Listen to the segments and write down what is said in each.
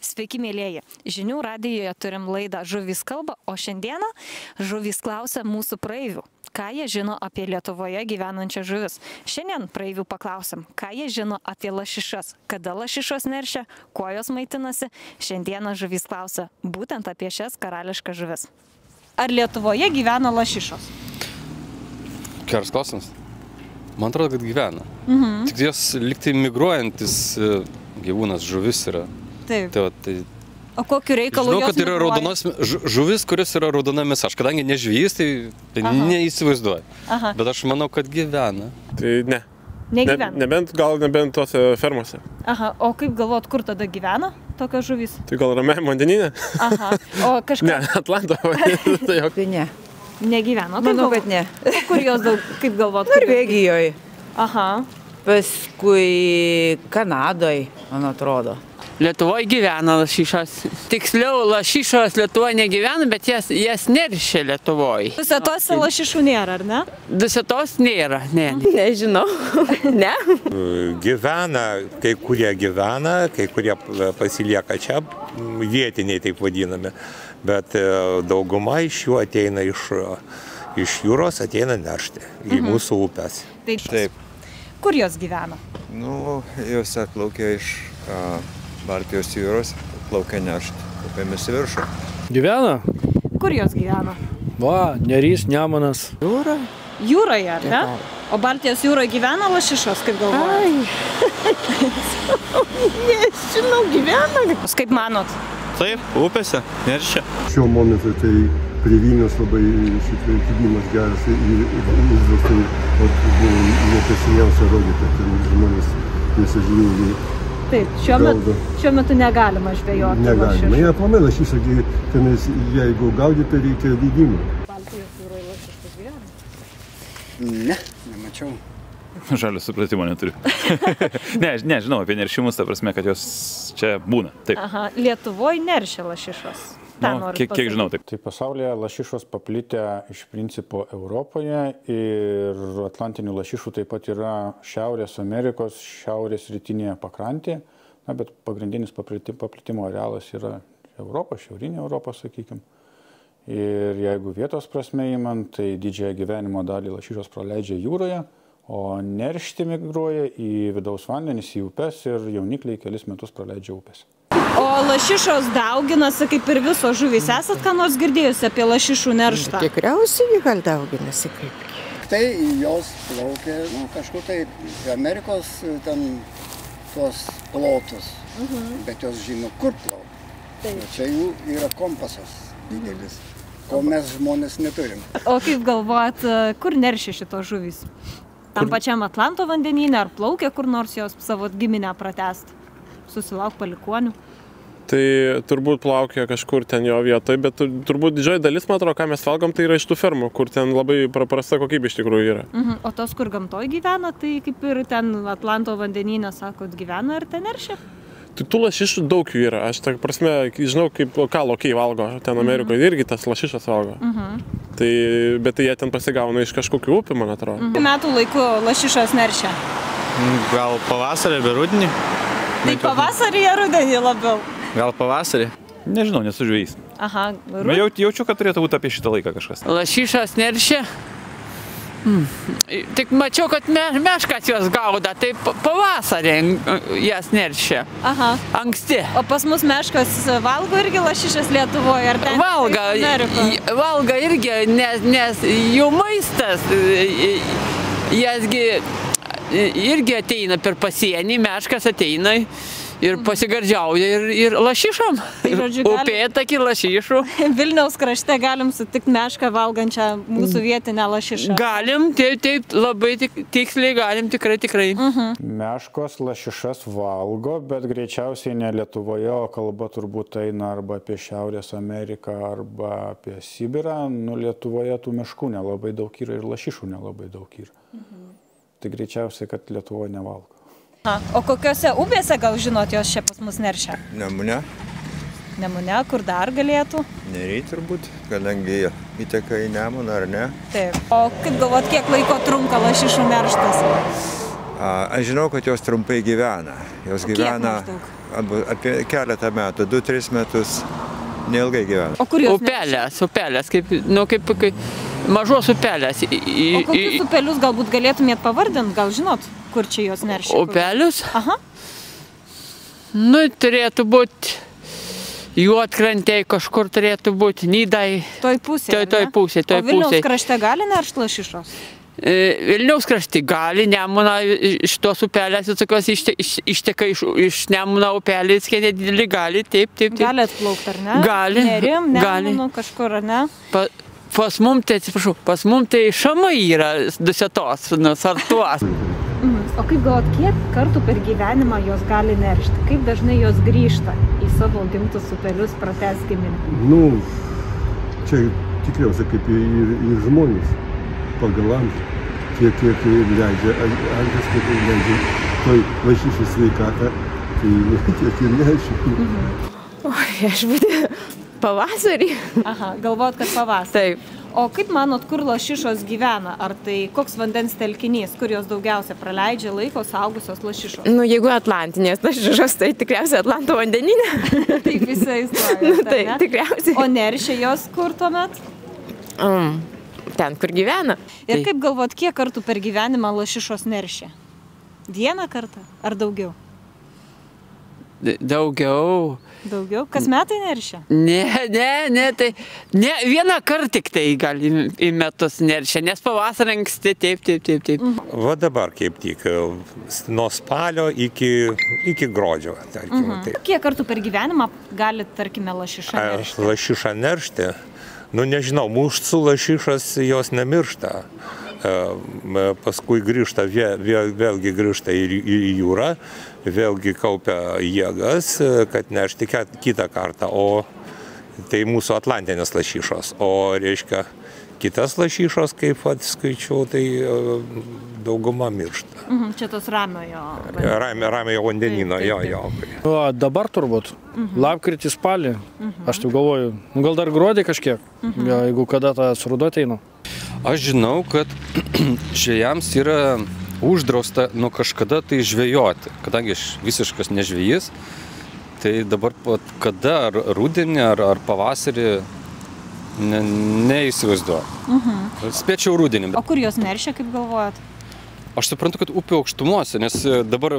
Sveiki, mėlieji. Žinių radijoje turim laidą Žuvys kalba, o šiandieną žuvys klausia mūsų praeivių. Ką jie žino apie Lietuvoje gyvenančią žuvis? Šiandien praeivių paklausim, ką jie žino apie lašišas, kada lašišos neršia, kuo jos maitinasi. Šiandieną žuvys klausia būtent apie šias karališkas žuvis. Ar Lietuvoje gyvena lašišos? Geras klausimas. Man atrodo, kad gyvena. Tik jos liktai migruojantis gyvūnas, žuvis yra. Taip. Tai O kokiu reikalu žinau, jos kad yra raudonos žuvis, kuris yra raudona mėsa. Aš kadangi nežvejys, tai neįsivaizduoju. Bet aš manau, kad gyvena. Tai ne. Negyvena? Nebent tose fermose. Aha, o kaip galvot, kur tada gyvena tokios žuvys? Tai gal Ramiajame vandenyne? Aha, o kažkas... Ne, Atlanto vandenyne. Tai ne. Negyvena? Manau, kad ne. Kur jos daug, kaip galvot? Norvegijoje. Aha. Paskui Kanadoje, man atrodo. Lietuvoje gyvena lašišos. Tiksliau, lašišos Lietuvoje negyvena, bet jas neršia Lietuvoje. Dusetose lašišų nėra, ar ne? Dusetos nėra, ne. Nežinau. Ne? Gyvena, kai kurie gyvena, kai kurie pasilieka čia, vietiniai taip vadinami. Bet dauguma iš jų ateina iš jūros, ateina neršti į mūsų upes. Taip. Kur jos gyvena? Jos atplaukia iš Baltijos jūros, plaukia neršti upėmis į viršų. Gyvena? Kur jos gyvena? Va, Neris, Nemunas. Jūra? Jūroje, ar ne? O Baltijos jūroje gyvena lašišos, kaip galvoju? Nežinau, gyvena. Kaip manot? Taip, upėse neršia. Šiuo momentu tai prie Vilnius labai šitvykimas geras ir vis dėlto nepesiniausia rodė, kad žmonės nesažiningai. Taip, šiuo metu negalima žvejoti. Negalima. Jie aplamai lašišą, jeigu gaudyti, reikia leidimo. Baltijos jūroje lašišos gyvena? Ne, nemačiau. Žalio supratimo neturiu. Ne, žinau apie neršimus, ta prasme, kad jos čia būna. Taip. Aha, Lietuvoje neršia lašišos. Kiek žinau, taip. Tai pasaulyje lašišos paplitę iš principo Europoje ir atlantinių lašišų taip pat yra Šiaurės Amerikos, šiaurės rytinėje pakrantėje, bet pagrindinis paplitimo arealas yra Europa, šiaurinė Europa, sakykime. Ir jeigu vietos prasme imant, tai didžiąją gyvenimo dalį lašišos praleidžia jūroje, o neršti migruoja į vidaus vandenis, į upes ir jaunikliai kelis metus praleidžia upės. O lašišos dauginasi kaip ir visos žuvys. Esat ką nors girdėjusi apie lašišų nerštą? Tikriausiai gal dauginasi kaip. Tai jos plaukia, kažkur tai Amerikos ten tuos plotus, bet jos žino, kur plaukia. Čia jų yra kompasas didelis, ko mes žmonės neturim. O kaip galvojat, kur neršia šitos žuvys? Tam pačiam Atlanto vandenyne ar plaukia kur nors jos savo giminę pratęsti? Susilauk palikonių? Tai turbūt plaukia kažkur ten jo vietoje, bet turbūt didžioji dalis, man atrodo, ką mes valgom, tai yra iš tų fermų, kur ten labai prasta kokybė iš tikrųjų yra. O tos, kur gamtoje gyvena, tai kaip ir ten Atlanto vandenyne, sakot, gyvena ir ten neršia? Tai tų lašišų daug jų yra. Aš, ta prasme, žinau, ką lokiai valgo ten Amerikoje, irgi tas lašišas valgo. Bet tai jie ten pasigauna iš kažkokių upių, man atrodo. Metų laiku lašišos neršia? Gal pavasarį arba rudenį? Tai pavasarį ar rudenį labiau? Gal pavasarį? Nežinau, nesu žvejys. Aha. Jaučiu, kad turėtų būti apie šitą laiką kažkas. Lašišos neršia? Tik mačiau, kad meškas jos gauda, tai pavasarį jas neršia. Aha. Anksti. O pas mus meškas valgo irgi lašišas Lietuvoje? Ar ten valgo irgi, nes jų maistas, jasgi irgi ateina per pasienį, meškas ateina ir pasigardžiauja ir lašišom. Upėtakį lašišų. Vilniaus krašte galim sutikti mešką valgančią mūsų vietinę lašišą. Galim, taip, labai tiksliai galim, tikrai. Meškos lašišas valgo, bet greičiausiai ne Lietuvoje, o kalba turbūt eina arba apie Šiaurės Ameriką, arba apie Sibirą. Lietuvoje tų meškų nelabai daug yra ir lašišų nelabai daug yra. Tai greičiausiai, kad Lietuvoje nevalgo. O kokiose upėse gal žinot, jos čia pas mus neršia? Nemune. Nemune, kur dar galėtų? Nery turbūt, kadangi įteka į Nemuną, ar ne? Taip. O kaip galvot, kiek laiko trunka lašišų nerštas? Aš žinau, kad jos trumpai gyvena. Jos gyvena arba apie keletą metų, 2-3 metus, neilgai gyvena. O kur jos Upelės, kaip mažos upelės. O kokius upelius galbūt galėtumėt pavardinti, gal žinot, kur čia jos neršia? Upelius? Aha. Nu, turėtų būti Juodkrantėj, kažkur turėtų būti Nydai. Toj pusėje, Toj pusėje. O Vilniaus krašte gali neršti lašišos? Vilniaus krašte gali, Nemuno šitos upelės visokios išteka iš Nemuno upelės, kai nedidelį gali, taip. Gali atplaukti, ar ne? Gali. Nerim, Nemunu kažkur, ar ne? Pas mum tai šamai yra Dusetos, Sartuos. O kaip galvot, kiek kartų per gyvenimą jos gali neršti? Kaip dažnai jos grįžta į savo gimtus upelius pratęs giminę? Nu, čia tikriausiai kaip ir žmonės pagal amžių. Kiek leidžia amžius, kiek leidžia toj lašišų sveikatą, tai tiek ir neršia. Oi, aš būtų pavasarį. Aha, galvot, kad pavasarį. Taip. O kaip manot, kur lašišos gyvena? Ar tai koks vandens telkinys, kur jos daugiausia praleidžia laiko saugusios lašišos? Nu, jeigu atlantinės lašišos, tai tikriausiai Atlanto vandenyne. Taip visai istorija. Taip, tikriausiai. O neršia jos kur tuomet? Ten, kur gyvena. Ir kaip galvot, kiek kartų per gyvenimą lašišos neršia? Vieną kartą ar daugiau? Daugiau. Daugiau? Kas metai neršia? Tai vieną kartą tik tai gali į metus neršia, nes pavasarį anksti, taip. Va dabar kaip tik, nuo spalio iki gruodžio, tarkim. Kiek kartų per gyvenimą gali, tarkime, lašišą neršti? Lašišą neršti? Nu, nežinau, mūsų lašišas jos nemiršta. Paskui grįžta, vėlgi grįžta į jūrą, vėlgi kaupia jėgas, kad neršti kitą kartą, o tai mūsų atlantinės lašišos, o reiškia kitas lašišos, kaip skaičiau, tai dauguma miršta. Čia tos ramiojo vandenino, jo. O dabar turbūt, lapkritį, spalį, aš taip galvoju, gal dar gruodį kažkiek, jeigu kada tas ruduo ateina. Aš žinau, kad žvejams yra uždrausta nuo kažkada tai žvejoti, kadangi aš visiškas nežvejys, tai dabar kada, ar rudenį, ar pavasarį, neįsivaizduoju. Spėčiau rudenį. O kur jos neršia, kaip galvojat? Aš suprantu, kad upių aukštumose, nes dabar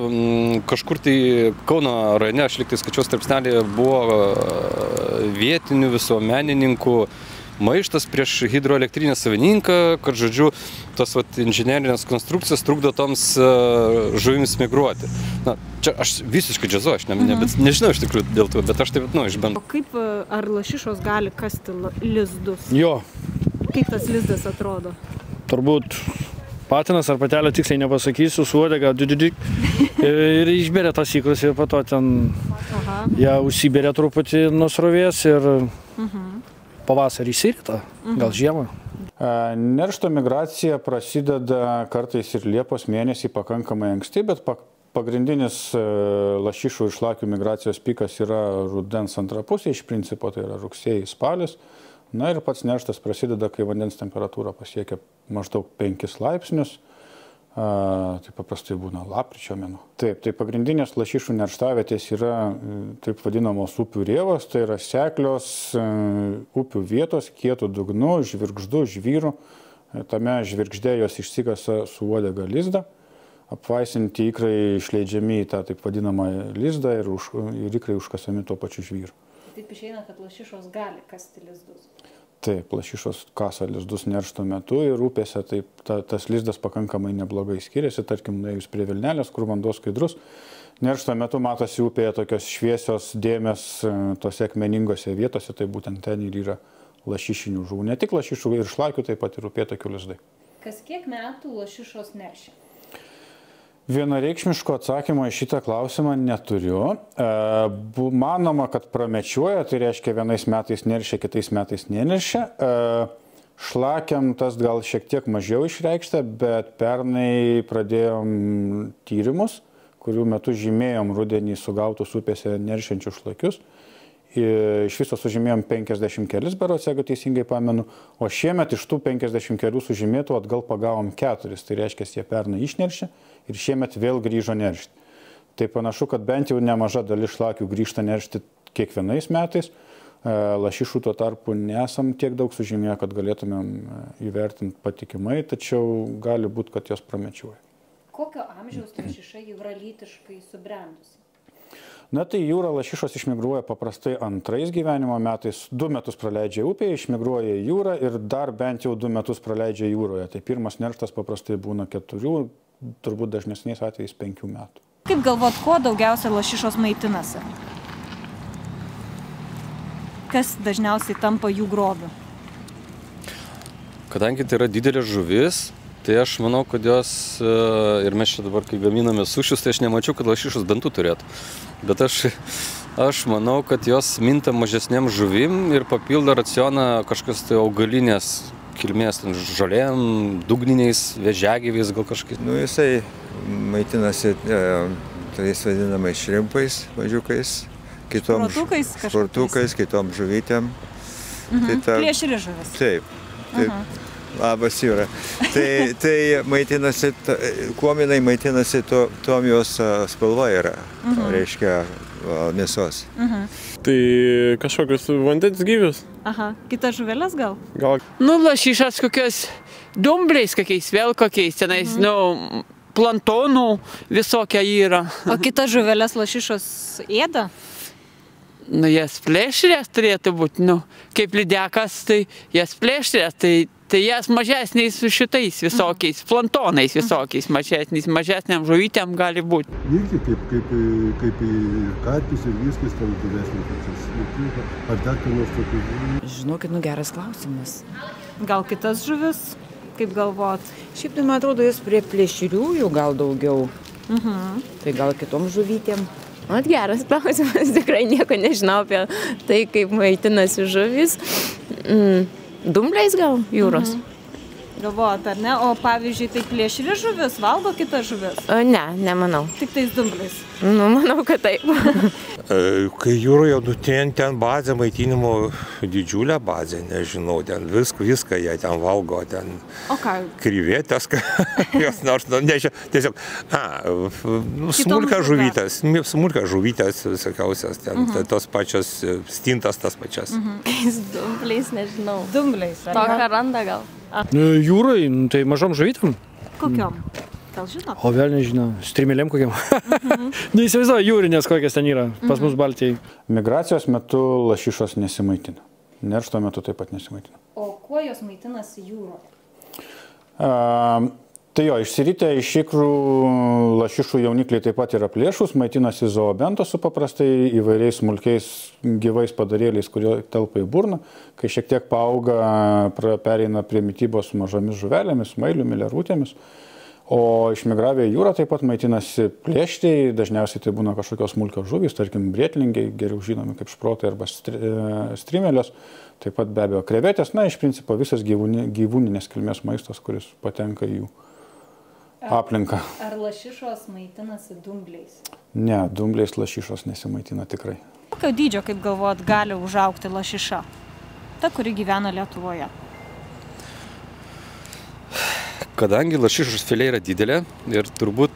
kažkur tai Kauno rajone, aš lyg tai skaičiau straipsnelį, buvo vietinių visuomenininkų maištas prieš hidroelektrinės savininką, kad, žodžiu, tos inžinerinės konstrukcijos trukdo toms žuvims migruoti. Na, čia aš visiškai džiazuoju, aš nežinau iš tikrųjų dėl to, bet aš taip, išbandau. O kaip, ar lašišos gali kasti lizdus? Jo. Kaip tas lizdas atrodo? Turbūt patinas ar patelė, tiksliai nepasakysiu, su uodega ir išberia tas ikrus ir po to ten ją užsiberia truputį nuo srovės ir pavasarį išsirita, gal žiemą. Neršto migracija prasideda kartais ir Liepos mėnesį pakankamai anksti, bet pagrindinis lašišų ir šlakių migracijos pikas yra rudens antra pusė, iš principo tai yra rugsėjis, spalis. Na ir pats nerštas prasideda, kai vandens temperatūra pasiekia maždaug 5 laipsnius. Tai paprastai būna lapkričio mėnuo. Taip, tai pagrindinės lašišų nerštavietės yra taip vadinamos upių rėvos, tai yra seklios upių vietos, kietų dugnų, žvirgždų, žvyrų. Tame žvirgždė jos išsikasa su uodega lizdą. Apvaisinti ikrai išleidžiami į tą taip vadinamą lizdą ir ikrai užkasami tuo pačiu žvyru. Taip išeina, kad lašišos gali kasti lizdus. Taip, lašišos kasa lizdus neršto metu ir upėse taip, tas lizdas pakankamai neblogai skiriasi, tarkim, nuėjus prie Vilnelės, kur vanduo skaidrus. Neršto metu matosi upėje tokios šviesios dėmės tose akmeningose vietose, tai būtent ten ir yra lašišinių žuvų. Ne tik lašišų ir šlakių, taip pat ir upėtakių lizdai. Kas kiek metų lašišos neršia? Vienareikšmiško atsakymo į šitą klausimą neturiu. Manoma, kad pramečiuoja, tai reiškia vienais metais neršia, kitais metais neneršia. Šlakiam tas gal šiek tiek mažiau išreikšta, bet pernai pradėjom tyrimus, kurių metu žymėjom rudenį sugautus upėse neršiančius šlakius. Iš viso sužymėjom 50 kelis berods, jeigu teisingai pamenu, o šiemet iš tų 50 kelių sužymėtų atgal pagavom 4, tai reiškia, jie pernai išneršė ir šiemet vėl grįžo neršti. Tai panašu, kad bent jau nemaža dalis šlakių grįžta neršti kiekvienais metais. Lašišų tuo tarpu nesam tiek daug sužymėję, kad galėtumėm įvertinti patikimai, tačiau gali būti, kad jos pramečiuoja. Kokio amžiaus lašiša yra lytiškai subrendusi? Na tai jūra lašišos išmigruoja paprastai antrais gyvenimo metais, 2 metus praleidžia upėje, išmigruoja į jūrą ir dar bent jau 2 metus praleidžia jūroje. Tai pirmas nerštas paprastai būna 4, turbūt dažnesniais atvejais 5 metų. Kaip galvot, kuo daugiausia lašišos maitinasi? Kas dažniausiai tampa jų grobiu? Kadangi tai yra didelė žuvis, tai aš manau, kad jos, ir mes čia dabar, kai gaminame sušius, tai aš nemačiau, kad lašišos dantų turėtų. Bet aš manau, kad jos minta mažesnėm žuvim ir papildo racioną kažkas tai augalinės kilmės, žolėm, dugniniais, vėžiagyviais gal kažkaip. Nu, jisai maitinasi tais vadinamais šrimpais, mažiukais, športukais, kitom žuvytėm. Plėšri žuvis. Taip. Labas, Jūra. Tai maitinasi, kuom jinai maitinasi, tom jos spalva yra, reiškia mėsos. Tai kažkokius vandens gyvius. Aha, kitas žuvelės gal? Nu, lašišas kokios dumbliais, kokiais vėl kokiais, tenais, plantonų visokia yra. O kitas žuvelės lašišos ėda? Nu, jas plėšrės turėtų būti, kaip lydekas, tai jas plėšrės, tai jas mažesniais su šitais visokiais, plantonais visokiais, mažesniam žuvytėm gali būti. Irgi kaip ir karpis ir viskas ten didesnė procesas. Ar dar ką nors tokių? Žinokit, geras klausimas. Gal kitas žuvis, kaip galvot? Šiaip tai, man atrodo, jis prie plėšriųjų gal daugiau. Tai gal kitom žuvytėm. Mat geras klausimas, tikrai nieko nežinau apie tai, kaip maitinasi žuvis. Dumbliais gal jūros? Galvojat, ar ne? O pavyzdžiui, tai plėšri žuvis valgo kitas žuvis? Ne, nemanau. Tik tais dumbliais? Nu, manau, kad taip. Kai jūroje, ten bazė maitinimo didžiulė bazė, nežinau, ten viską jie ten valgo, ten kryvietės, jos nors, nežinau, tiesiog, smulka žuvytės, visokiausias, ten tos pačios, stintas tas pačias. Dumbliais, nežinau. Dumbliais, ar ne? Tokią randa gal. Jūrai, tai mažom žuvytėm. Kokiom? Gal žinot? O vėl nežinau, strimelėm kokiam. Neįsivaizduoju, jūrinės kokias ten yra, pas mus Baltijai. Migracijos metu lašišos nesimaitina. Neršto metu taip pat nesimaitina. O kuo jos maitinasi jūroje? Tai jo, išsiritę iš ikrų lašišų jaunikliai taip pat yra plėšus, maitinasi zoobentosu paprastai įvairiais smulkiais gyvais padarėliais, kurie telpa į burną. Kai šiek tiek paauga, pereina prie mitybos mažomis žuvelėmis, mailiumi, lervutėmis. O išmigravę į jūrą taip pat maitinasi plėšriai, dažniausiai tai būna kažkokios smulkios žuvys, tarkim brietlingiai, geriau žinomi kaip šprotai arba strimelės, taip pat be abejo krevetės, iš principo visas gyvūninės kilmės maistas, kuris patenka į jų aplinką. Ar lašišos maitinasi dumbliais? Ne, dumbliais lašišos nesimaitina tikrai. Kokio dydžio, kaip galvojat, gali užaugti lašiša? Ta, kuri gyvena Lietuvoje. Kadangi lašišos filė yra didelė ir turbūt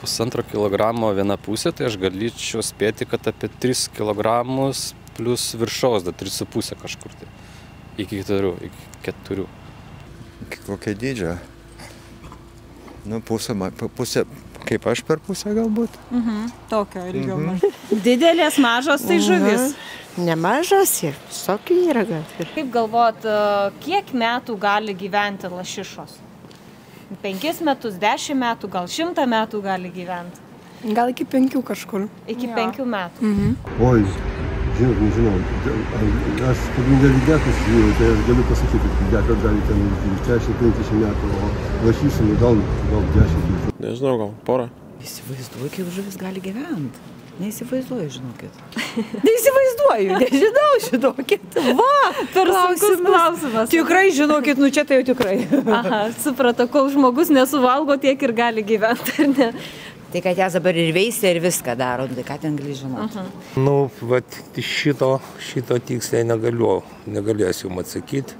1,5 kilogramo viena pusė, tai aš galėčiau spėti, kad apie 3 kilogramus plus viršaus, 3,5 kažkur tai. Iki 4. Kokia dydžio? Nu, pusė, kaip aš per pusę galbūt. Tokio ilgio mažai. Didelės, mažos tai žuvis. Nemažas ir visokių yra gal. Kaip galvot, kiek metų gali gyventi lašišos? 5 metus, 10 metų, gal 100 metų gali gyventi? Gal iki 5 kažkur. Iki 5 metų. Oi, žinot, nežinau. Aš pagrindė lydekus, tai aš galiu pasakyti, kad lydekas gali ten 40-50 metų, o lašysime gal 10. Nežinau, gal porą. Įsivaizduoju, kaip žuvis gali gyventi. Neįsivaizduoju, žinokit. Neįsivaizduoju, nežinau, žinokit. Va, per sunkus klausimas. Tikrai, žinokit, čia tai jau tikrai. Aha, supratau, kol žmogus nesuvalgo, tiek ir gali gyventi, ar ne? Tai kad jas dabar ir veisia ir viską daro, tai ką ten gali žinoti? Nu, vat šito tiksliai negalėsiu jums atsakyti.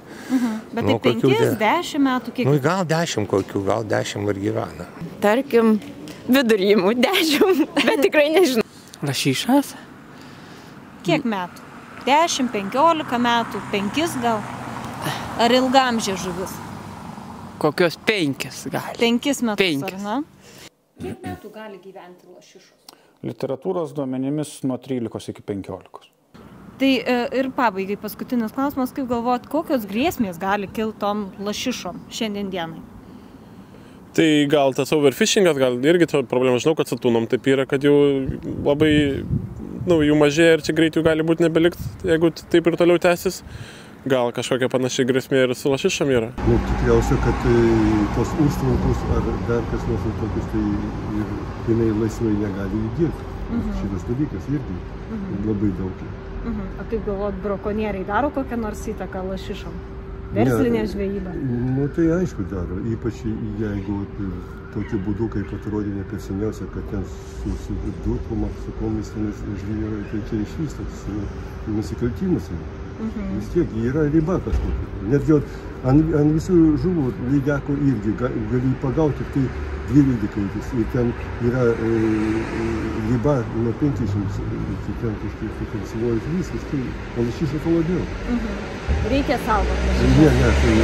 Bet tai 5-10 metų kiek? Nu, gal 10 kokių, gal 10 ir gyvena. Tarkim, vidurimų, 10, bet tikrai nežinau. Lašišas? Kiek metų? 10, 15 metų, 5 gal? Ar ilgamžė žuvis? Kokios 5 gali. 5 metus, 5. ar ne? Kiek metų gali gyventi lašišos? Literatūros duomenimis nuo 13 iki 15. Tai ir pabaigai paskutinis klausimas, kaip galvojat, kokios grėsmės gali kilti tom lašišom šiandien dienai? Tai gal tas overfishingas, gal irgi čia problema, žinau, kad su tūnom taip yra, kad jau labai, jų mažėja ir čia greit jų gali būti nebelikt, jeigu taip ir toliau tęsis. Gal kažkokia panaši grėsmė ir su lašišom yra? Tikriausia, kad tos užtvankos ar dar kas nors tokius, tai ir jinai laisvai negali įdirbti. Šitas dalykas irgi labai daug. O kaip galvot, brakonieriai daro kokią nors įtaką lašišom? Verslinė žvejyba? Tai aišku daro, ypač jeigu tokiu būdu, kaip atrodė ne per seniausia, kad ten su durkom ar su komis žvejyba, tai čia išvis toks nusikaltimas. Vis tiek yra riba kažkokia. Netgi ant visų žuvų lydekų irgi gali pagauti tik 2 lydekaitis. Ir ten yra riba nuo 50 iki ten kažkiek svoris viskas. Tai lašiša to labiau. Reikia saugoti. Ne, tai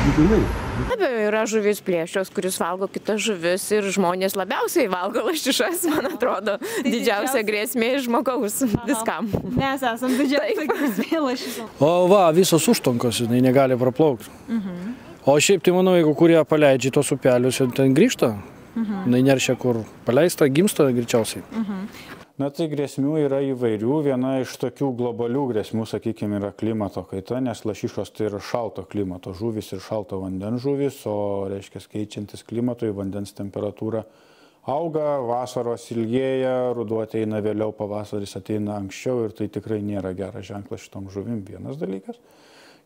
būtinai. Be abejo, yra žuvis plėšrios, kuris valgo kitas žuvis ir žmonės labiausiai valgo lašišas, man atrodo. Didžiausia grėsmė žmogaus viskam. Mes esam didžiausia grėsmė lašišom. O va, visos užtvankos, jinai negali praplaukti. O šiaip tai manau, jeigu kurie paleidžia tos upelius ir ten grįžta, jinai neršia kur paleista, gimsta greičiausiai. Na tai grėsmių yra įvairių. Viena iš tokių globalių grėsmių, sakykime, yra klimato kaita, nes lašišos tai yra šalto klimato žuvis ir šalto vandens žuvis, o reiškia keičiantis klimatui vandens temperatūra auga, vasaros ilgėja, ruduo ateina vėliau, pavasaris ateina anksčiau ir tai tikrai nėra geras ženklas šitom žuvim, vienas dalykas.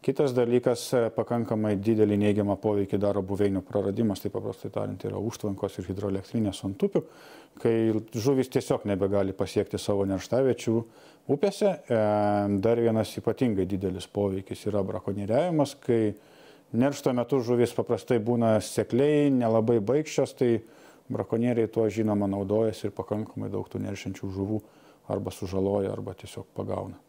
Kitas dalykas, pakankamai didelį neigiamą poveikį daro buveinių praradimas, tai paprastai tariant yra užtvankos ir hidroelektrinės ant upių, kai žuvis tiesiog nebegali pasiekti savo nerštaviečių upėse. Dar vienas ypatingai didelis poveikis yra brakonieriavimas, kai neršto metu žuvis paprastai būna sekliai, nelabai baikščios, tai brakonieriai tuo žinoma naudojasi ir pakankamai daug tų neršiančių žuvų arba sužaloja, arba tiesiog pagauna.